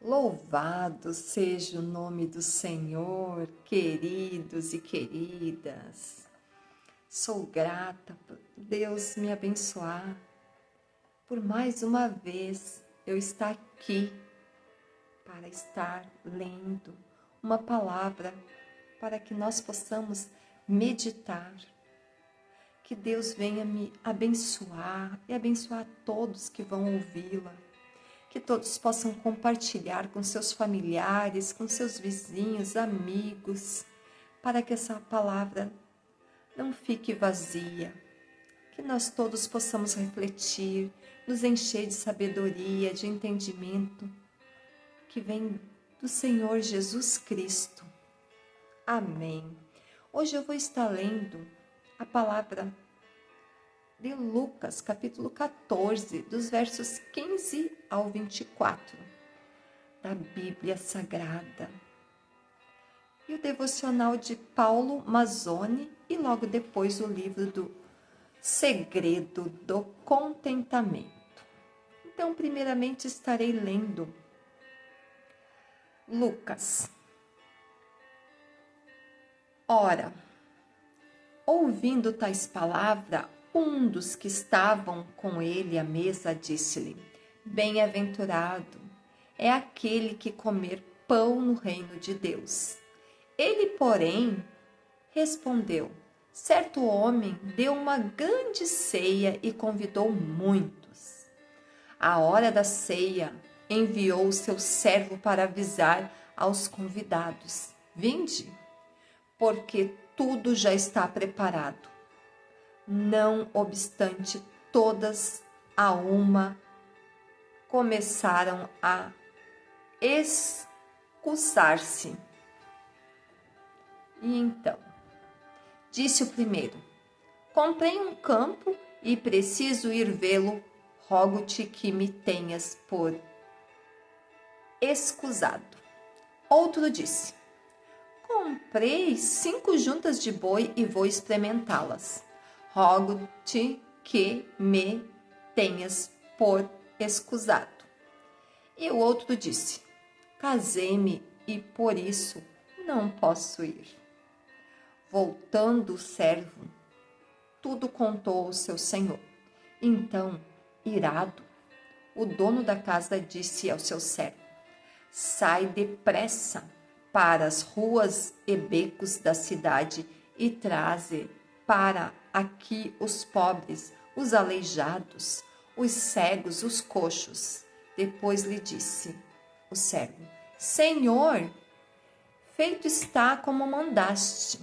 Louvado seja o nome do Senhor, queridos e queridas. Sou grata por Deus me abençoar, por mais uma vez eu estar aqui para estar lendo uma palavra para que nós possamos meditar. Que Deus venha me abençoar e abençoar todos que vão ouvi-la. Que todos possam compartilhar com seus familiares, com seus vizinhos, amigos, para que essa palavra não fique vazia. Que nós todos possamos refletir, nos encher de sabedoria, de entendimento, que vem do Senhor Jesus Cristo. Amém. Hoje eu vou estar lendo a palavra de Lucas, capítulo 14, dos versos 15 ao 24, da Bíblia Sagrada. E o devocional de Paulo Mazzoni e logo depois o livro do Segredo do Contentamento. Então, primeiramente estarei lendo Lucas. Ora, ouvindo tais palavras, um dos que estavam com ele à mesa disse-lhe: Bem-aventurado é aquele que comer pão no reino de Deus. Ele, porém, respondeu: Certo homem deu uma grande ceia e convidou muitos. À hora da ceia, enviou o seu servo para avisar aos convidados: Vinde, porque tudo já está preparado. Não obstante, todas a uma começaram a excusar-se. E então, disse o primeiro: Comprei um campo e preciso ir vê-lo. Rogo-te que me tenhas por escusado. Outro disse: Comprei 5 juntas de boi e vou experimentá-las. Rogo-te que me tenhas por escusado. E o outro disse: Casei-me e por isso não posso ir. Voltando o servo, tudo contou ao seu senhor. Então, irado, o dono da casa disse ao seu servo: Sai depressa para as ruas e becos da cidade e traze para aqui os pobres, os aleijados, os cegos, os coxos. Depois lhe disse o servo: Senhor, feito está como mandaste,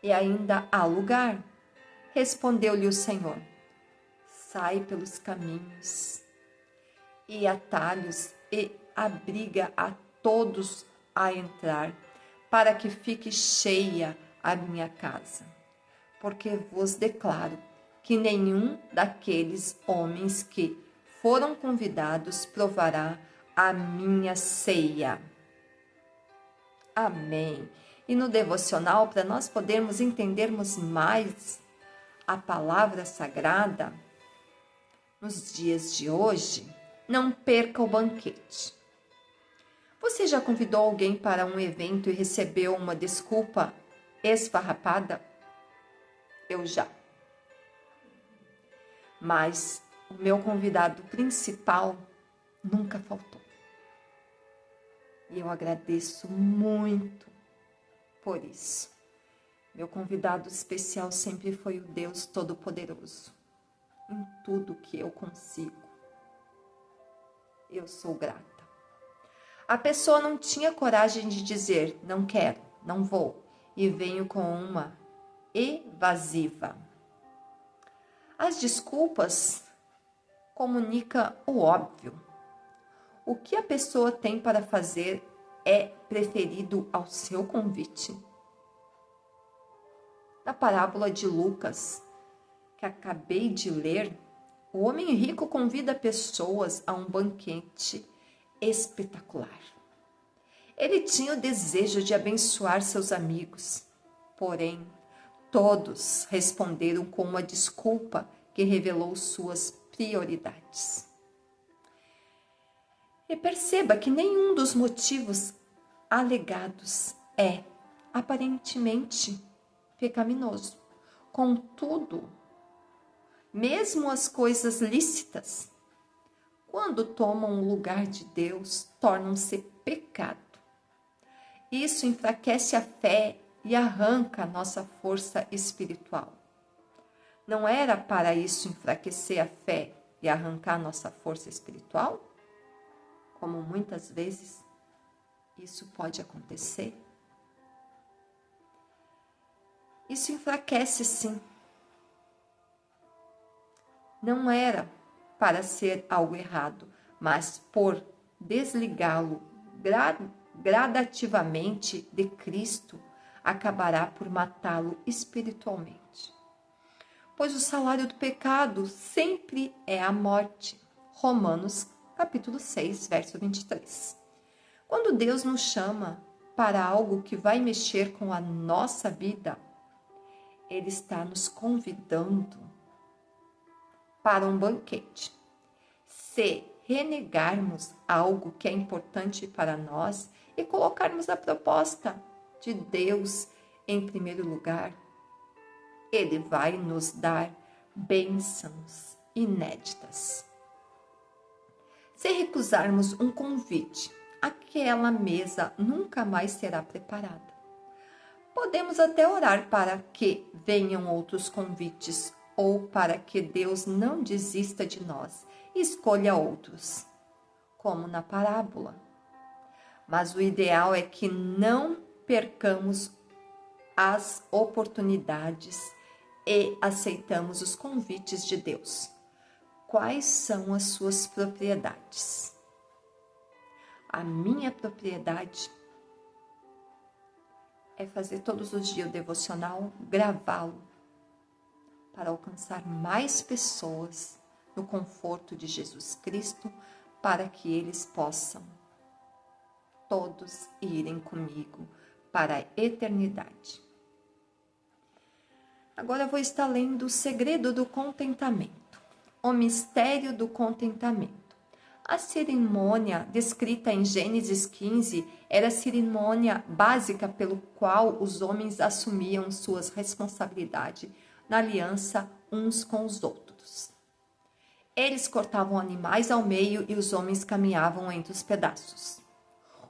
e ainda há lugar. Respondeu-lhe o Senhor: Sai pelos caminhos e atalhos e abriga a todos a entrar, para que fique cheia a minha casa. Porque vos declaro que nenhum daqueles homens que foram convidados provará a minha ceia. Amém. E no devocional, para nós podermos entendermos mais a palavra sagrada, nos dias de hoje, não perca o banquete. Você já convidou alguém para um evento e recebeu uma desculpa esfarrapada? Eu já. Mas o meu convidado principal nunca faltou. E eu agradeço muito por isso. Meu convidado especial sempre foi o Deus Todo-Poderoso. Em tudo que eu consigo, eu sou grata. A pessoa não tinha coragem de dizer: não quero, não vou, e venho com uma evasiva. As desculpas comunicam o óbvio. O que a pessoa tem para fazer é preferido ao seu convite. Na parábola de Lucas, que acabei de ler, o homem rico convida pessoas a um banquete espetacular. Ele tinha o desejo de abençoar seus amigos, porém, todos responderam com uma desculpa que revelou suas prioridades. E perceba que nenhum dos motivos alegados é aparentemente pecaminoso. Contudo, mesmo as coisas lícitas, quando tomam o lugar de Deus, tornam-se pecado. Isso enfraquece a fé e arranca a nossa força espiritual. Não era para isso enfraquecer a fé e arrancar a nossa força espiritual? Como muitas vezes isso pode acontecer? Isso enfraquece, sim. Não era para ser algo errado, mas por desligá-lo gradativamente de Cristo, acabará por matá-lo espiritualmente. Pois o salário do pecado sempre é a morte. Romanos, capítulo 6, verso 23. Quando Deus nos chama para algo que vai mexer com a nossa vida, Ele está nos convidando para um banquete. Se renegarmos algo que é importante para nós e colocarmos a proposta de Deus em primeiro lugar, Ele vai nos dar bênçãos inéditas. Se recusarmos um convite, aquela mesa nunca mais será preparada. Podemos até orar para que venham outros convites ou para que Deus não desista de nós e escolha outros, como na parábola. Mas o ideal é que não percamos as oportunidades e aceitamos os convites de Deus. Quais são as suas propriedades? A minha propriedade é fazer todos os dias o devocional, gravá-lo, para alcançar mais pessoas no conforto de Jesus Cristo, para que eles possam todos irem comigo para a eternidade. Agora eu vou estar lendo o segredo do contentamento, o mistério do contentamento. A cerimônia descrita em Gênesis 15 era a cerimônia básica pelo qual os homens assumiam suas responsabilidades na aliança uns com os outros. Eles cortavam animais ao meio e os homens caminhavam entre os pedaços.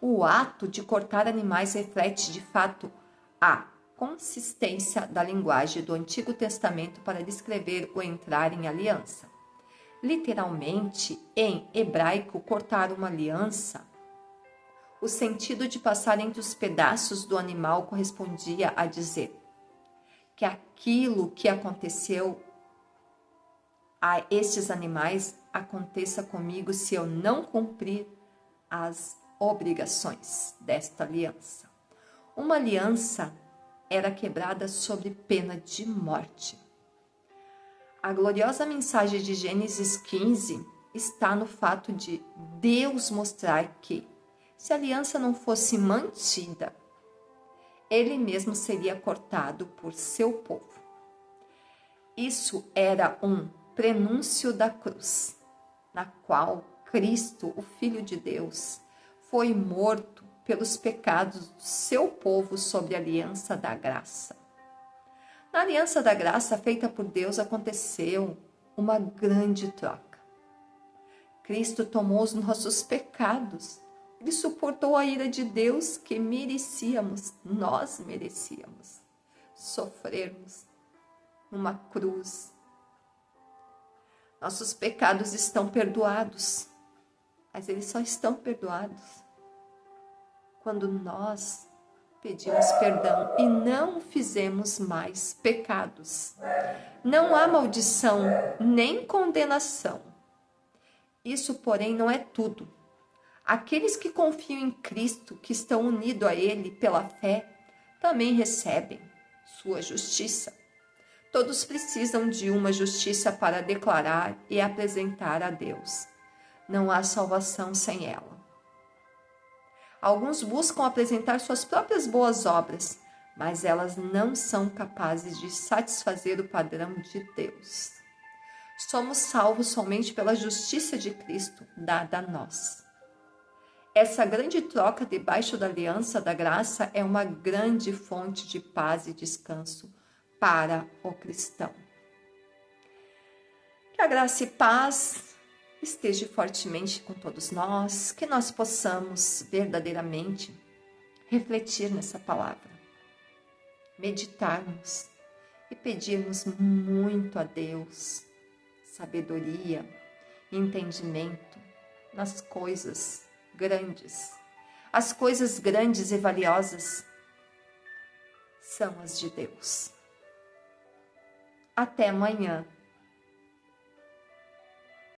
O ato de cortar animais reflete de fato a consistência da linguagem do Antigo Testamento para descrever o entrar em aliança. Literalmente, em hebraico, cortar uma aliança, o sentido de passar entre os pedaços do animal correspondia a dizer que aquilo que aconteceu a estes animais aconteça comigo se eu não cumprir as obrigações desta aliança. Uma aliança era quebrada sob pena de morte. A gloriosa mensagem de Gênesis 15 está no fato de Deus mostrar que, se a aliança não fosse mantida, Ele mesmo seria cortado por seu povo. Isso era um prenúncio da cruz, na qual Cristo, o Filho de Deus, foi morto pelos pecados do seu povo sob a aliança da graça. Na aliança da graça feita por Deus aconteceu uma grande troca. Cristo tomou os nossos pecados. Ele suportou a ira de Deus que nós merecíamos sofrermos numa cruz. Nossos pecados estão perdoados, mas eles só estão perdoados quando nós pedimos perdão e não fizemos mais pecados. Não há maldição nem condenação. Isso, porém, não é tudo. Aqueles que confiam em Cristo, que estão unidos a Ele pela fé, também recebem sua justiça. Todos precisam de uma justiça para declarar e apresentar a Deus. Não há salvação sem ela. Alguns buscam apresentar suas próprias boas obras, mas elas não são capazes de satisfazer o padrão de Deus. Somos salvos somente pela justiça de Cristo dada a nós. essa grande troca debaixo da aliança da graça é uma grande fonte de paz e descanso para o cristão. Que a graça e paz esteja fortemente com todos nós, que nós possamos verdadeiramente refletir nessa palavra, meditarmos e pedirmos muito a Deus sabedoria, entendimento nas coisas grandes. As coisas grandes e valiosas são as de Deus. Até amanhã.